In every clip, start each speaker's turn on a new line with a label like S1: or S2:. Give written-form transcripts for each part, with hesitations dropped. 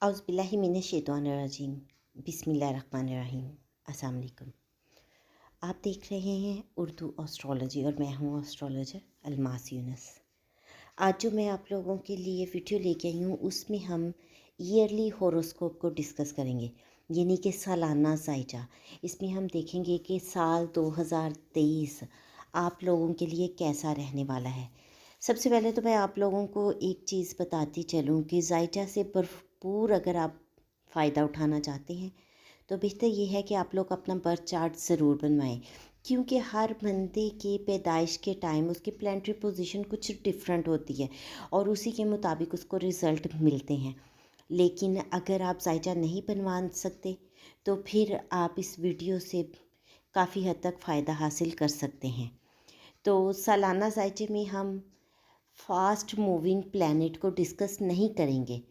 S1: औज़ुबिल्लाहि मिनश्शैतानिर्रजीम बिस्मिल्लाहिर्रहमानिर्रहीम। अस्सलाम वालेकुम। आप देख रहे हैं उर्दू एस्ट्रोलॉजी और मैं हूँ एस्ट्रोलॉजर अलमास यूनुस। आज जो मैं आप लोगों के लिए वीडियो लेके आई हूँ उसमें हम ईयरली हॉरोस्कोप को डिस्कस करेंगे, यानी कि सालाना ज़ायजा। इसमें हम देखेंगे कि साल 2023 आप लोगों के लिए कैसा रहने वाला है। सबसे पहले तो मैं आप लोगों को एक चीज़ बताती चलूँ कि ज़ायजा से भरपूर अगर आप फ़ायदा उठाना चाहते हैं तो बेहतर ये है कि आप लोग अपना बर्थ चार्ट ज़रूर बनवाएं, क्योंकि हर बंदे के पैदाइश के टाइम उसकी प्लानिटरी पोजीशन कुछ डिफरेंट होती है और उसी के मुताबिक उसको रिज़ल्ट मिलते हैं। लेकिन अगर आप ज़ायजा नहीं बनवा सकते तो फिर आप इस वीडियो से काफ़ी हद तक फ़ायदा हासिल कर सकते हैं। तो सालाना ज़ायजे में हम फास्ट मूविंग प्लैनेट को डिस्कस नहीं करेंगे।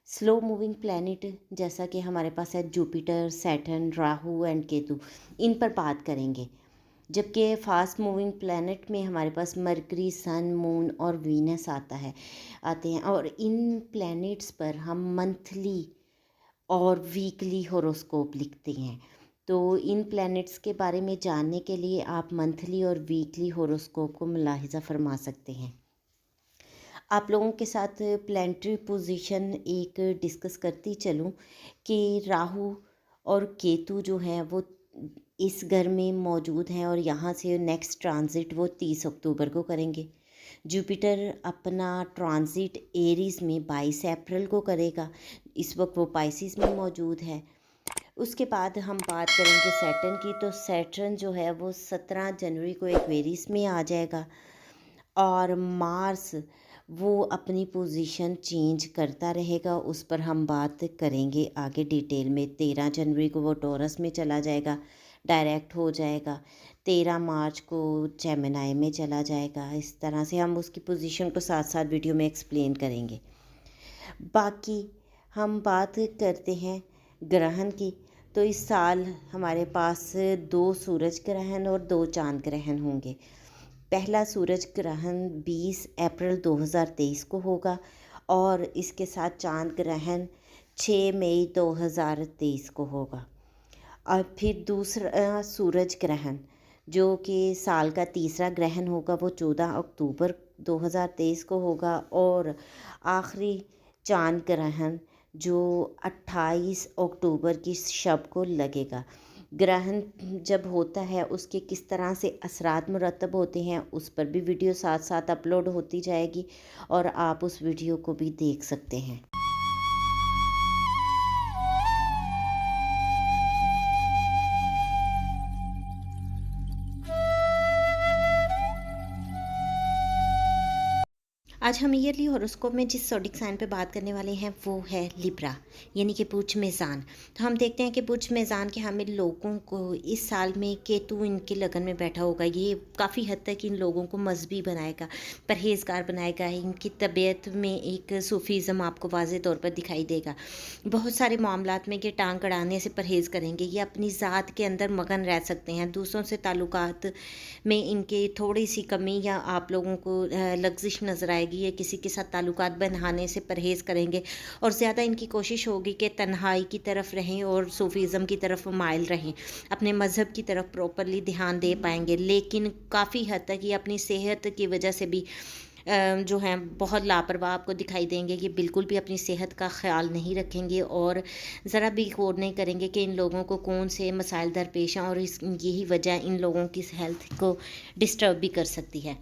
S1: स्लो मूविंग प्लैनेट जैसा कि हमारे पास है Jupiter, Saturn, Rahu and Ketu, इन पर बात करेंगे। जबकि फास्ट मूविंग प्लैनेट में हमारे पास मरकरी, सन, मून और वीनस आते हैं और इन प्लैनेट्स पर हम मंथली और वीकली हॉरोस्कोप लिखते हैं। तो इन प्लैनेट्स के बारे में जानने के लिए आप मंथली और वीकली हॉरोस्कोप को मुलाहिज़ा फरमा सकते हैं। आप लोगों के साथ प्लानिटरी पोजीशन एक डिस्कस करती चलूँ कि राहु और केतु जो हैं वो इस घर में मौजूद हैं और यहाँ से नेक्स्ट ट्रांजिट वो 30 अक्टूबर को करेंगे। जुपिटर अपना ट्रांजिट एरीज़ में 22 अप्रैल को करेगा, इस वक्त वो पाइसिस में मौजूद है। उसके बाद हम बात करेंगे सैटर्न की, तो सैटर्न जो है वो 17 जनवरी को एक्वेरियस में आ जाएगा और मार्स वो अपनी पोजीशन चेंज करता रहेगा, उस पर हम बात करेंगे आगे डिटेल में। 13 जनवरी को वो टॉरस में चला जाएगा, डायरेक्ट हो जाएगा। 13 मार्च को जेमिनी में चला जाएगा। इस तरह से हम उसकी पोजीशन को साथ साथ वीडियो में एक्सप्लेन करेंगे। बाकी हम बात करते हैं ग्रहण की, तो इस साल हमारे पास 2 सूरज ग्रहण और 2 चांद ग्रहण होंगे। पहला सूरज ग्रहण 20 अप्रैल 2023 को होगा और इसके साथ चांद ग्रहण 6 मई 2023 को होगा। और फिर दूसरा सूरज ग्रहण जो कि साल का तीसरा ग्रहण होगा वो 14 अक्टूबर 2023 को होगा और आखिरी चांद ग्रहण जो 28 अक्टूबर की शब को लगेगा। ग्रहण जब होता है उसके किस तरह से असरात मुरतब होते हैं उस पर भी वीडियो साथ साथ अपलोड होती जाएगी और आप उस वीडियो को भी देख सकते हैं। आज हम ईयरली हॉरोस्कोप में जिस ज़ोडिक साइन पे बात करने वाले हैं वो है लिब्रा, यानी कि बुर्ज मेज़ान। तो हम देखते हैं कि बुर्ज मेज़ान के हमें लोगों को इस साल में केतु इनके लगन में बैठा होगा, ये काफ़ी हद तक इन लोगों को मजहबी बनाएगा, परहेज़गार बनाएगा। इनकी तबीयत में एक सूफीज़म आपको वाज़े तौर पर दिखाई देगा। बहुत सारे मामलात में ये टांग अड़ाने से परहेज़ करेंगे, ये अपनी ज़ात के अंदर मगन रह सकते हैं। दूसरों से ताल्लुकात में इनके थोड़ी सी कमी या आप लोगों को लग्जिश नज़र आएगी। ये किसी के साथ ताल्लुकात बनाने से परहेज़ करेंगे और ज़्यादा इनकी कोशिश होगी कि तन्हाई की तरफ रहें और सूफीज़म की तरफ माइल रहें, अपने मज़हब की तरफ प्रॉपरली ध्यान दे पाएंगे। लेकिन काफ़ी हद तक ये अपनी सेहत की वजह से भी जो हैं बहुत लापरवाह आपको दिखाई देंगे। ये बिल्कुल भी अपनी सेहत का ख्याल नहीं रखेंगे और ज़रा भी गौर नहीं करेंगे कि इन लोगों को कौन से मसाइल दरपेश हैं और यही वजह इन लोगों की हेल्थ को डिस्टर्ब भी कर सकती है।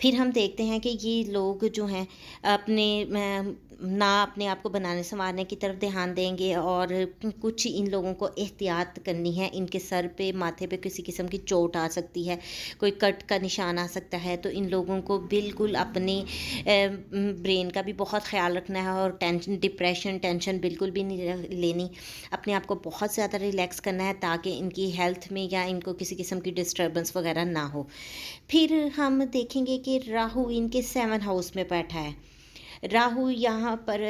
S1: फिर हम देखते हैं कि ये लोग जो हैं अपने आप को बनाने संवारने की तरफ ध्यान देंगे और कुछ इन लोगों को एहतियात करनी है। इनके सर पे, माथे पे किसी किस्म की चोट आ सकती है, कोई कट का निशान आ सकता है, तो इन लोगों को बिल्कुल अपने ब्रेन का भी बहुत ख्याल रखना है और टेंशन बिल्कुल भी नहीं लेनी। अपने आप को बहुत ज़्यादा रिलैक्स करना है ताकि इनकी हेल्थ में या इनको किसी किस्म की डिस्टर्बेंस वगैरह ना हो। फिर हम देखेंगे कि राहु इनके 7 हाउस में बैठा है। राहु यहाँ पर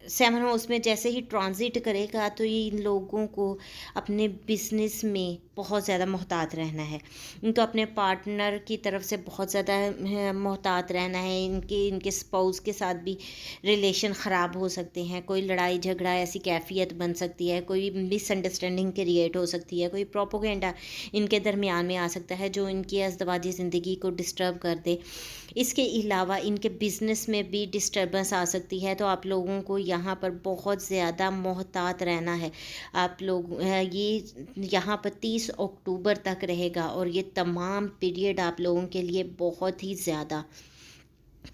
S1: 7 हाउस में जैसे ही ट्रांजिट करेगा तो ये इन लोगों को अपने बिजनेस में बहुत ज़्यादा मोहतात रहना है। इनको अपने पार्टनर की तरफ से बहुत ज़्यादा मोहतात रहना है। इनके स्पाउस के साथ भी रिलेशन ख़राब हो सकते हैं, कोई लड़ाई झगड़ा ऐसी कैफियत बन सकती है, कोई मिसअंडरस्टैंडिंग क्रिएट हो सकती है, कोई प्रोपोगेंडा इनके दरमियान में आ सकता है जो इनकी अज़दवाजी ज़िंदगी को डिस्टर्ब कर दे। इसके अलावा इनके बिज़नेस में भी डिस्टर्बेंस आ सकती है, तो आप लोगों को यहाँ पर बहुत ज़्यादा मोहतात रहना है। आप लोग ये यहाँ पर 30 अक्टूबर तक रहेगा और ये तमाम पीरियड आप लोगों के लिए बहुत ही ज़्यादा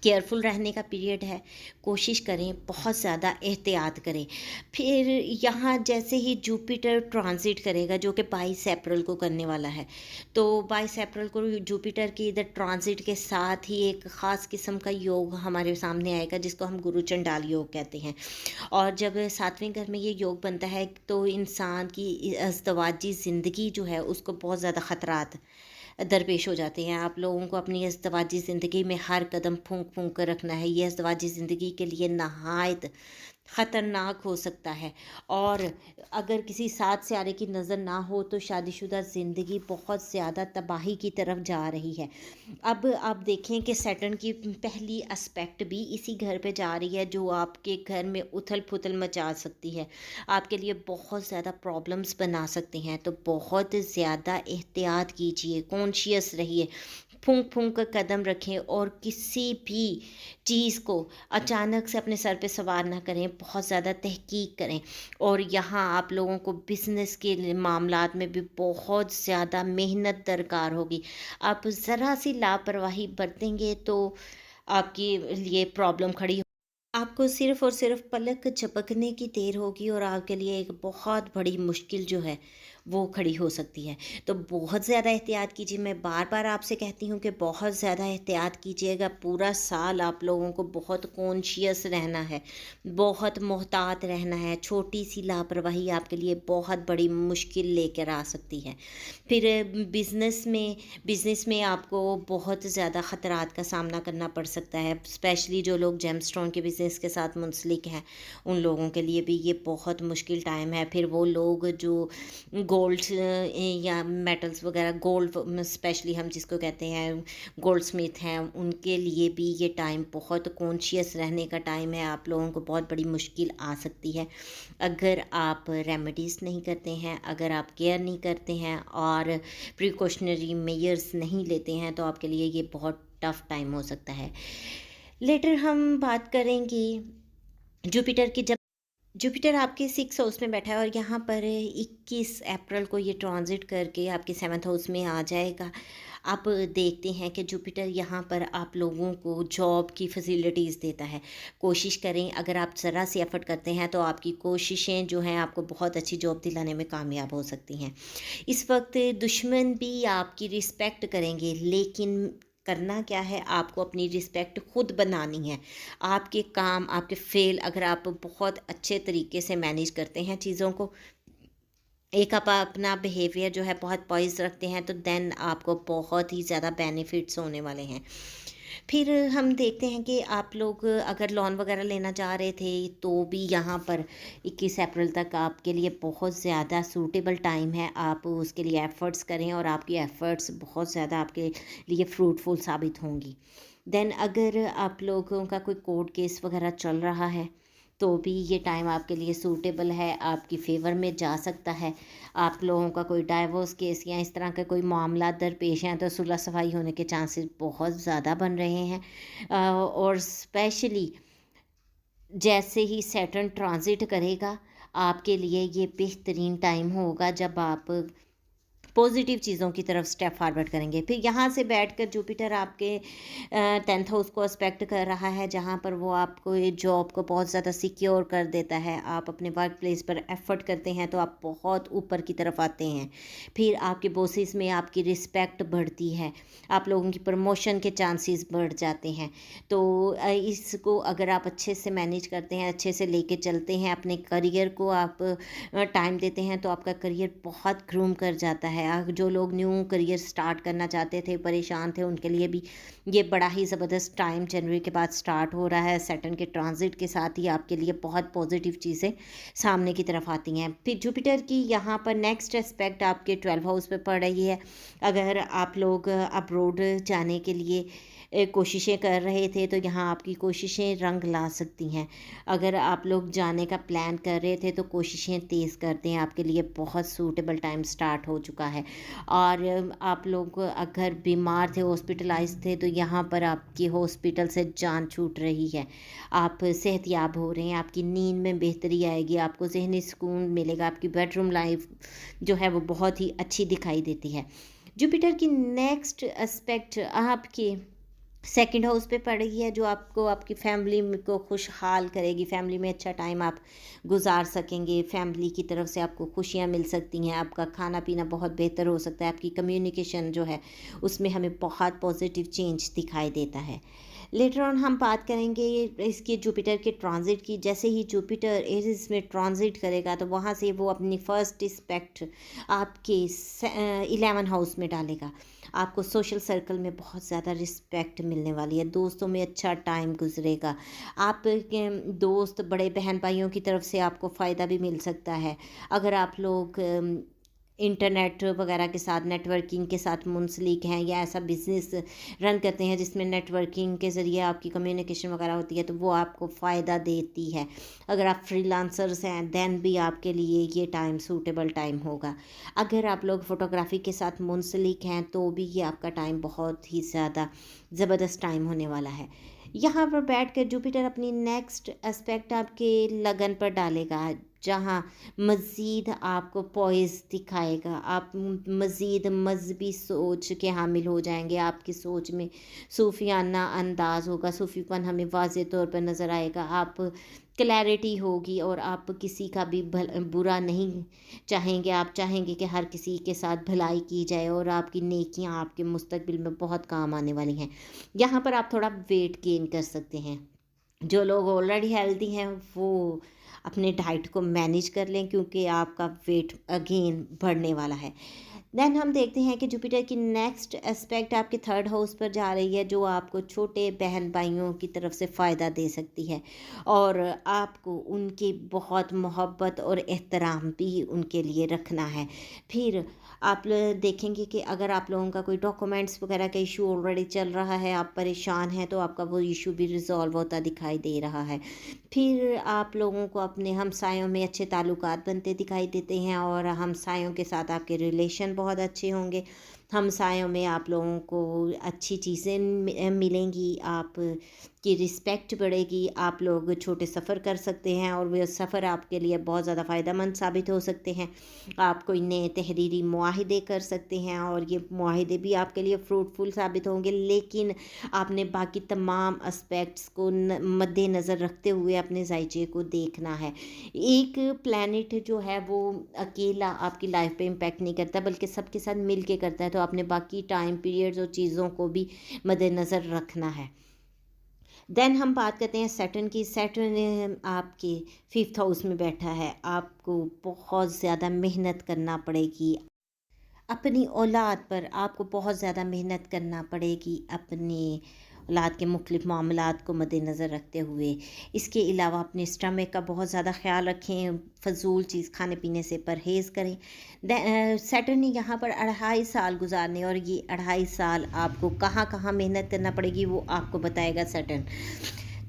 S1: केयरफुल रहने का पीरियड है। कोशिश करें, बहुत ज़्यादा एहतियात करें। फिर यहाँ जैसे ही जुपिटर ट्रांजिट करेगा, जो कि 22 अप्रैल को करने वाला है, तो 22 अप्रैल को जुपिटर की इधर ट्रांजिट के साथ ही एक ख़ास किस्म का योग हमारे सामने आएगा जिसको हम गुरु चंडाल योग कहते हैं। और जब 7वें घर में ये योग बनता है तो इंसान की अज़दवाजी ज़िंदगी जो है उसको बहुत ज़्यादा ख़तरात दरपेश हो जाते हैं। आप लोगों को अपनी अज़दवाजी ज़िंदगी में हर कदम फूंक फूंक कर रखना है। ये अज़दवाजी ज़िंदगी के लिए नहायत ख़तरनाक हो सकता है। और अगर किसी सात स्यारे की नज़र ना हो तो शादीशुदा ज़िंदगी बहुत ज़्यादा तबाही की तरफ जा रही है। अब आप देखें कि सैटर्न की पहली एस्पेक्ट भी इसी घर पे जा रही है जो आपके घर में उथल पुथल मचा सकती है, आपके लिए बहुत ज़्यादा प्रॉब्लम्स बना सकते हैं। तो बहुत ज़्यादा एहतियात कीजिए, कॉन्शियस रहिए, फूंक फूंक कर कदम रखें और किसी भी चीज़ को अचानक से अपने सर पे सवार ना करें। बहुत ज़्यादा तहकीक करें। और यहाँ आप लोगों को बिज़नेस के मामलात में भी बहुत ज़्यादा मेहनत दरकार होगी। आप ज़रा सी लापरवाही बरतेंगे तो आपके लिए प्रॉब्लम खड़ी। आपको सिर्फ़ और सिर्फ़ पलक झपकने की देर होगी और आपके लिए एक बहुत बड़ी मुश्किल जो है वो खड़ी हो सकती है। तो बहुत ज़्यादा एहतियात कीजिए। मैं बार बार आपसे कहती हूँ कि बहुत ज़्यादा एहतियात कीजिएगा। पूरा साल आप लोगों को बहुत कॉन्शियस रहना है, बहुत मोहतात रहना है। छोटी सी लापरवाही आपके लिए बहुत बड़ी मुश्किल लेकर आ सकती है। फिर बिज़नेस में आपको बहुत ज़्यादा ख़तरात का सामना करना पड़ सकता है। स्पेशली जो लोग जेमस्टोन के बिज़नेस के साथ मुंसलिक हैं उन लोगों के लिए भी ये बहुत मुश्किल टाइम है। फिर वो लोग जो गोल्ड या मेटल्स वगैरह, गोल्ड स्पेशली हम जिसको कहते हैं गोल्ड स्मिथ हैं, उनके लिए भी ये टाइम बहुत कॉन्शियस रहने का टाइम है। आप लोगों को बहुत बड़ी मुश्किल आ सकती है अगर आप रेमेडीज़ नहीं करते हैं, अगर आप केयर नहीं करते हैं और प्रिकॉशनरी मेजर्स नहीं लेते हैं, तो आपके लिए ये बहुत टफ़ टाइम हो सकता है। लेटर हम बात करेंगे जुपिटर की। जब जुपिटर आपके 6 हाउस में बैठा है और यहाँ पर 21 अप्रैल को ये ट्रांजिट करके आपके 7th हाउस में आ जाएगा। आप देखते हैं कि जुपिटर यहाँ पर आप लोगों को जॉब की फैसिलिटीज़ देता है। कोशिश करें, अगर आप ज़रा सी एफर्ट करते हैं तो आपकी कोशिशें जो हैं आपको बहुत अच्छी जॉब दिलाने में कामयाब हो सकती हैं। इस वक्त दुश्मन भी आपकी रिस्पेक्ट करेंगे, लेकिन करना क्या है, आपको अपनी रिस्पेक्ट खुद बनानी है। आपके काम, आपके फेल अगर आप बहुत अच्छे तरीके से मैनेज करते हैं चीज़ों को, एक आप अपना बिहेवियर जो है बहुत पॉइज़ रखते हैं, तो देन आपको बहुत ही ज़्यादा बेनिफिट्स होने वाले हैं। फिर हम देखते हैं कि आप लोग अगर लोन वगैरह लेना चाह रहे थे तो भी यहाँ पर 21 अप्रैल तक आपके लिए बहुत ज़्यादा सूटेबल टाइम है। आप उसके लिए एफ़र्ट्स करें और आपकी एफ़र्ट्स बहुत ज़्यादा आपके लिए फ्रूटफुल साबित होंगी। देन अगर आप लोगों का कोई कोर्ट केस वगैरह चल रहा है तो भी ये टाइम आपके लिए सूटेबल है, आपकी फ़ेवर में जा सकता है। आप लोगों का कोई डाइवोर्स केस या इस तरह का कोई मामला दरपेश हैं तो सुलह सफाई होने के चांसेस बहुत ज़्यादा बन रहे हैं। और स्पेशली जैसे ही सैटर्न ट्रांजिट करेगा आपके लिए ये बेहतरीन टाइम होगा जब आप पॉजिटिव चीज़ों की तरफ स्टेप फॉरवर्ड करेंगे। फिर यहाँ से बैठकर जुपिटर आपके 10th हाउस को एस्पेक्ट कर रहा है, जहाँ पर वो आपको ये जॉब को बहुत ज़्यादा सिक्योर कर देता है। आप अपने वर्क प्लेस पर एफर्ट करते हैं तो आप बहुत ऊपर की तरफ आते हैं। फिर आपके बॉसेस में आपकी रिस्पेक्ट बढ़ती है, आप लोगों की प्रमोशन के चांसेस बढ़ जाते हैं। तो इसको अगर आप अच्छे से मैनेज करते हैं, अच्छे से लेके चलते हैं, अपने करियर को आप टाइम देते हैं तो आपका करियर बहुत ग्रूम कर जाता है। है। जो लोग न्यू करियर स्टार्ट करना चाहते थे, परेशान थे, उनके लिए भी ये बड़ा ही ज़बरदस्त टाइम जनवरी के बाद स्टार्ट हो रहा है। सैटर्न के ट्रांजिट के साथ ही आपके लिए बहुत पॉजिटिव चीज़ें सामने की तरफ आती हैं। फिर जुपिटर की यहाँ पर नेक्स्ट एस्पेक्ट आपके 12 हाउस पे पड़ रही है। अगर आप लोग अब्रोड जाने के लिए कोशिशें कर रहे थे तो यहाँ आपकी कोशिशें रंग ला सकती हैं। अगर आप लोग जाने का प्लान कर रहे थे तो कोशिशें तेज़ करते हैं, आपके लिए बहुत सूटेबल टाइम स्टार्ट हो चुका है। और आप लोग अगर बीमार थे, हॉस्पिटलाइज थे, तो यहाँ पर आपकी हॉस्पिटल से जान छूट रही है। आप सेहतयाब हो रहे हैं, आपकी नींद में बेहतरी आएगी, आपको ज़हनी सुकून मिलेगा, आपकी बेडरूम लाइफ जो है वो बहुत ही अच्छी दिखाई देती है। जुपिटर की नेक्स्ट एस्पेक्ट आपके सेकंड हाउस पे पड़ रही है, जो आपको आपकी फैमिली को खुशहाल करेगी। फैमिली में अच्छा टाइम आप गुजार सकेंगे, फैमिली की तरफ से आपको खुशियाँ मिल सकती हैं, आपका खाना पीना बहुत बेहतर हो सकता है, आपकी कम्युनिकेशन जो है उसमें हमें बहुत पॉजिटिव चेंज दिखाई देता है। लेटर ऑन हम बात करेंगे इसके जुपिटर के ट्रांजिट की। जैसे ही जुपिटर एरिस में ट्रांजिट करेगा तो वहाँ से वो अपनी फर्स्ट एस्पेक्ट आपके 11 हाउस में डालेगा। आपको सोशल सर्कल में बहुत ज़्यादा रिस्पेक्ट मिलने वाली है, दोस्तों में अच्छा टाइम गुजरेगा, आप के दोस्त बड़े बहन भाइयों की तरफ से आपको फ़ायदा भी मिल सकता है। अगर आप लोग इंटरनेट वगैरह के साथ, नेटवर्किंग के साथ मुंसलिक हैं या ऐसा बिज़नेस रन करते हैं जिसमें नेटवर्किंग के ज़रिए आपकी कम्युनिकेशन वगैरह होती है, तो वो आपको फ़ायदा देती है। अगर आप फ्रीलांसर्स हैं देन भी आपके लिए ये टाइम सूटेबल टाइम होगा। अगर आप लोग फ़ोटोग्राफी के साथ मुंसलिक हैं तो भी ये आपका टाइम बहुत ही ज़्यादा ज़बरदस्त टाइम होने वाला है। यहाँ पर बैठ कर जुपिटर अपनी नेक्स्ट एस्पेक्ट आपके लगन पर डालेगा, जहाँ मज़ीद आपको पॉइज़ दिखाएगा, आप मज़ीद मजहबी सोच के हामिल हो जाएंगे, आपकी सोच में सूफियाना अंदाज होगा, सूफीपन हमें वाज़े तौर पर नज़र आएगा, आप क्लैरिटी होगी और आप किसी का भी बुरा नहीं चाहेंगे, आप चाहेंगे कि हर किसी के साथ भलाई की जाए और आपकी नेकियां आपके मुस्तकबिल में बहुत काम आने वाली हैं। यहाँ पर आप थोड़ा वेट गेन कर सकते हैं। जो लोग ऑलरेडी हेल्दी हैं वो अपने डाइट को मैनेज कर लें, क्योंकि आपका वेट अगेन बढ़ने वाला है। देन हम देखते हैं कि जुपिटर की नेक्स्ट एस्पेक्ट आपके थर्ड हाउस पर जा रही है, जो आपको छोटे बहन भाइयों की तरफ से फ़ायदा दे सकती है और आपको उनकी बहुत मोहब्बत और एहतराम भी उनके लिए रखना है। फिर आप देखेंगे कि अगर आप लोगों का कोई डॉक्यूमेंट्स वगैरह का इशू ऑलरेडी चल रहा है, आप परेशान हैं, तो आपका वो इशू भी रिजॉल्व होता दिखाई दे रहा है। फिर आप लोगों को अपने हमसायों में अच्छे ताल्लुकात बनते दिखाई देते हैं और हमसायों के साथ आपके रिलेशन बहुत अच्छे होंगे। हमसायों में आप लोगों को अच्छी चीज़ें मिलेंगी, आप की रिस्पेक्ट बढ़ेगी, आप लोग छोटे सफ़र कर सकते हैं और वह सफ़र आपके लिए बहुत ज़्यादा फ़ायदेमंद साबित हो सकते हैं। आप कोई नए तहरीरी मुआहिदे कर सकते हैं और ये मुआहिदे भी आपके लिए फ्रूटफुल साबित होंगे, लेकिन आपने बाकी तमाम एस्पेक्ट्स को मद्देनज़र रखते हुए अपने जायचे को देखना है। एक प्लैनेट जो है वो अकेला आपकी लाइफ पे इम्पैक्ट नहीं करता, बल्कि सबके साथ मिल के करता है, तो आपने बाकी टाइम पीरियड्स और चीज़ों को भी मद्देनज़र रखना है। देन हम बात करते हैं सैटर्न की। सैटर्न आपके 5th हाउस में बैठा है, आपको बहुत ज़्यादा मेहनत करना पड़ेगी अपनी औलाद पर, आपको बहुत ज़्यादा मेहनत करना पड़ेगी अपनी औलाद के मुख्तलिफ़ मामलात को मद्देनज़र रखते हुए। इसके अलावा अपने स्टमक का बहुत ज़्यादा ख्याल रखें, फ़जूल चीज़ खाने पीने से परहेज़ करें। सैटर्न ने यहाँ पर 2.5 साल गुजारने, और ये 2.5 साल आपको कहाँ कहाँ मेहनत करना पड़ेगी वो आपको बताएगा सैटर्न।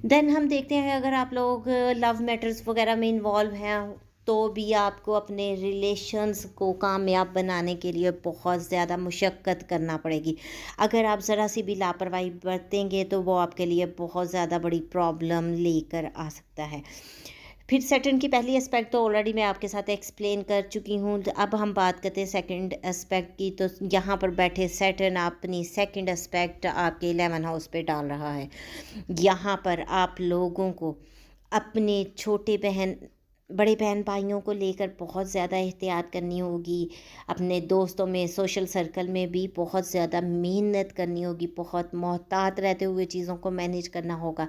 S1: देन हम देखते हैं अगर आप लोग लव मैटर्स वगैरह में इन्वॉल्व हैं तो भी आपको अपने रिलेशंस को कामयाब बनाने के लिए बहुत ज़्यादा मुशक्क़त करना पड़ेगी। अगर आप ज़रा सी भी लापरवाही बरतेंगे तो वो आपके लिए बहुत ज़्यादा बड़ी प्रॉब्लम लेकर आ सकता है। फिर सैटर्न की पहली एस्पेक्ट तो ऑलरेडी मैं आपके साथ एक्सप्लेन कर चुकी हूँ। अब हम बात करते हैं सेकंड एस्पेक्ट की। तो यहाँ पर बैठे सैटर्न अपनी सेकंड एस्पेक्ट आपके 11 हाउस पे डाल रहा है। यहाँ पर आप लोगों को अपने छोटे बहन बड़े बहन भाइयों को लेकर बहुत ज़्यादा एहतियात करनी होगी, अपने दोस्तों में, सोशल सर्कल में भी बहुत ज़्यादा मेहनत करनी होगी, बहुत मोहतात रहते हुए चीज़ों को मैनेज करना होगा।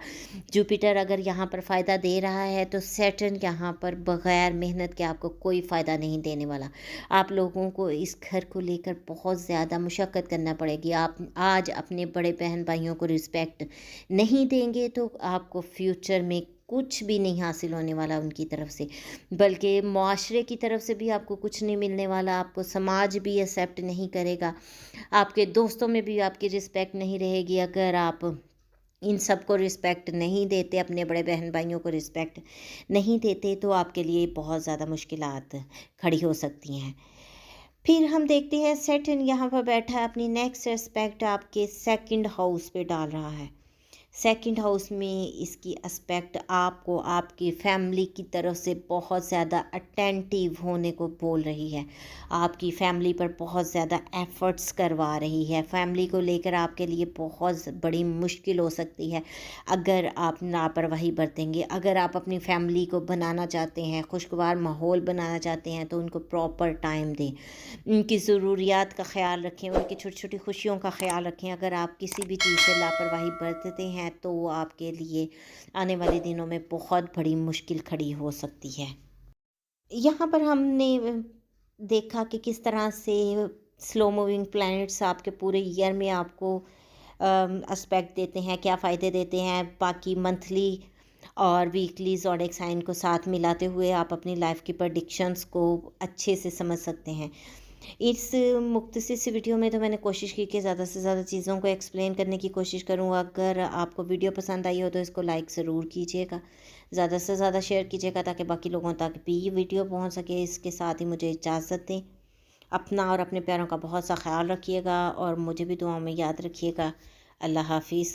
S1: जुपिटर अगर यहाँ पर फ़ायदा दे रहा है तो सैटर्न यहाँ पर बग़ैर मेहनत के आपको कोई फ़ायदा नहीं देने वाला। आप लोगों को इस घर को लेकर बहुत ज़्यादा मशक्क़त करना पड़ेगी। आप आज अपने बड़े बहन भाइयों को रिस्पेक्ट नहीं देंगे तो आपको फ्यूचर में कुछ भी नहीं हासिल होने वाला उनकी तरफ से, बल्कि मुआशरे की तरफ से भी आपको कुछ नहीं मिलने वाला, आपको समाज भी एक्सेप्ट नहीं करेगा, आपके दोस्तों में भी आपकी रिस्पेक्ट नहीं रहेगी। अगर आप इन सब को रिस्पेक्ट नहीं देते, अपने बड़े बहन भाइयों को रिस्पेक्ट नहीं देते, तो आपके लिए बहुत ज़्यादा मुश्किलात खड़ी हो सकती हैं। फिर हम देखते हैं सैटर्न यहाँ पर बैठा है, अपनी नेक्स्ट एस्पेक्ट आपके सेकंड हाउस पे डाल रहा है। सेकंड हाउस में इसकी एस्पेक्ट आपको आपकी फैमिली की तरफ से बहुत ज़्यादा अटेंटिव होने को बोल रही है, आपकी फैमिली पर बहुत ज़्यादा एफ़र्ट्स करवा रही है। फैमिली को लेकर आपके लिए बहुत बड़ी मुश्किल हो सकती है अगर आप लापरवाही बरतेंगे। अगर आप अपनी फैमिली को बनाना चाहते हैं, खुशगवार माहौल बनाना चाहते हैं, तो उनको प्रॉपर टाइम दें, उनकी ज़रूरियात का ख़्याल रखें, उनकी छोटी छोटी खुशियों का ख़्याल रखें। अगर आप किसी भी चीज़ से लापरवाही बरतते हैं तो वो आपके लिए आने वाले दिनों में बहुत बड़ी मुश्किल खड़ी हो सकती है। यहाँ पर हमने देखा कि किस तरह से स्लो मूविंग प्लैनेट्स आपके पूरे ईयर में आपको एस्पेक्ट देते हैं, क्या फ़ायदे देते हैं। बाकी मंथली और वीकली ज़ोडिएक साइन को साथ मिलाते हुए आप अपनी लाइफ की प्रेडिक्शंस को अच्छे से समझ सकते हैं। इस मुख्तसर सी वीडियो में तो मैंने कोशिश की कि ज़्यादा से ज़्यादा चीज़ों को एक्सप्लेन करने की कोशिश करूँ। अगर आपको वीडियो पसंद आई हो तो इसको लाइक ज़रूर कीजिएगा, ज़्यादा से ज़्यादा शेयर कीजिएगा ताकि बाकी लोगों तक भी ये वीडियो पहुंच सके। इसके साथ ही मुझे इजाज़त दें। अपना और अपने प्यारों का बहुत सा ख्याल रखिएगा और मुझे भी दुआओं में याद रखिएगा। अल्लाह हाफिज़।